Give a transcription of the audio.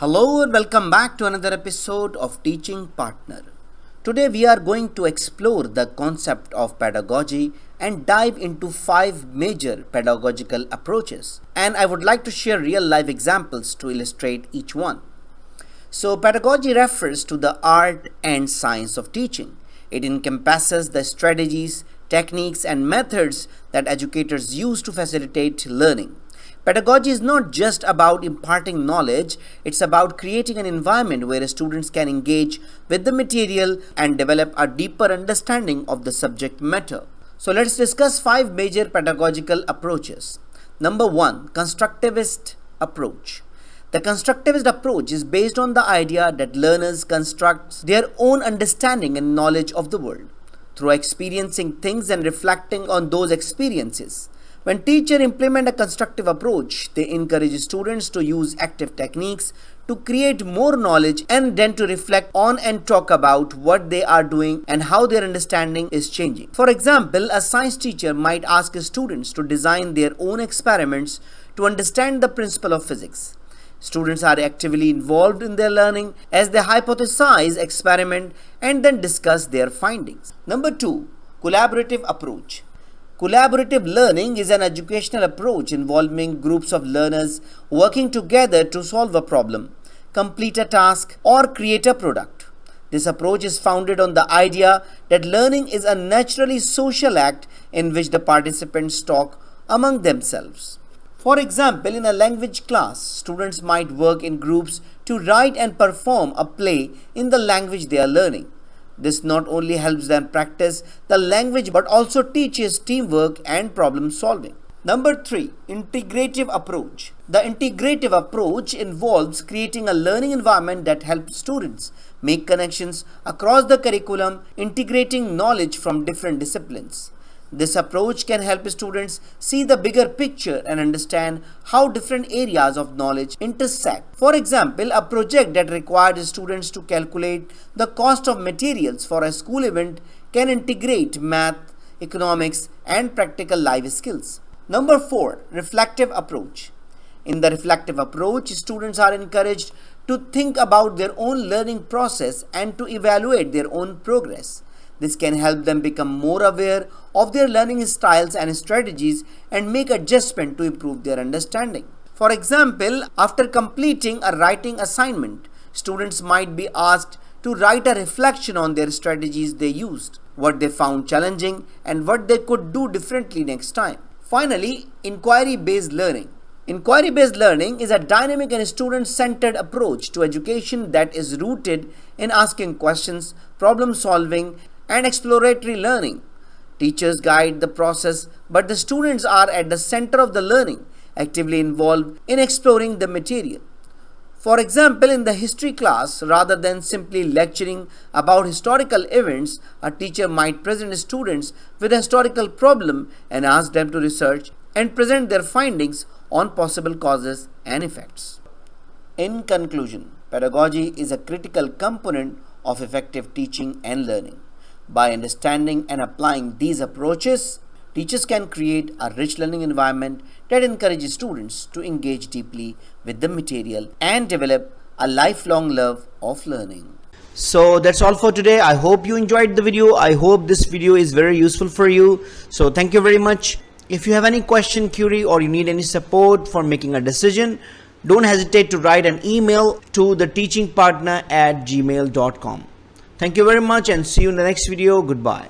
Hello and welcome back to another episode of Teaching Partner. Today we are going to explore the concept of pedagogy and dive into 5 major pedagogical approaches. And I would like to share real life examples to illustrate each one. So, pedagogy refers to the art and science of teaching. It encompasses the strategies, techniques, and methods that educators use to facilitate learning. Pedagogy is not just about imparting knowledge, it's about creating an environment where students can engage with the material and develop a deeper understanding of the subject matter. So let's discuss 5 major pedagogical approaches. Number 1, constructivist approach. The constructivist approach is based on the idea that learners construct their own understanding and knowledge of the world through experiencing things and reflecting on those experiences. When teachers implement a constructive approach, they encourage students to use active techniques to create more knowledge and then to reflect on and talk about what they are doing and how their understanding is changing. For example, a science teacher might ask students to design their own experiments to understand the principle of physics. Students are actively involved in their learning as they hypothesize, experiment, and then discuss their findings. Number 2, collaborative approach. Collaborative learning is an educational approach involving groups of learners working together to solve a problem, complete a task, or create a product. This approach is founded on the idea that learning is a naturally social act in which the participants talk among themselves. For example, in a language class, students might work in groups to write and perform a play in the language they are learning. This not only helps them practice the language but also teaches teamwork and problem solving. Number 3, integrative approach. The integrative approach involves creating a learning environment that helps students make connections across the curriculum, integrating knowledge from different disciplines. This approach can help students see the bigger picture and understand how different areas of knowledge intersect. For example, a project that required students to calculate the cost of materials for a school event can integrate math, economics, and practical life skills. Number 4, reflective approach. In the reflective approach, students are encouraged to think about their own learning process and to evaluate their own progress. This can help them become more aware of their learning styles and strategies and make adjustments to improve their understanding. For example, after completing a writing assignment, students might be asked to write a reflection on their strategies they used, what they found challenging, and what they could do differently next time. Finally, inquiry-based learning. Inquiry-based learning is a dynamic and student-centered approach to education that is rooted in asking questions, problem-solving, and exploratory learning. Teachers guide the process, but the students are at the center of the learning, actively involved in exploring the material. For example, in the history class, rather than simply lecturing about historical events, a teacher might present students with a historical problem and ask them to research and present their findings on possible causes and effects. In conclusion, pedagogy is a critical component of effective teaching and learning. By understanding and applying these approaches, teachers can create a rich learning environment that encourages students to engage deeply with the material and develop a lifelong love of learning. So that's all for today. I hope you enjoyed the video. I hope this video is very useful for you. So thank you very much. If you have any question, query, or you need any support for making a decision, don't hesitate to write an email to theteachingpartner@gmail.com. Thank you very much and see you in the next video. Goodbye.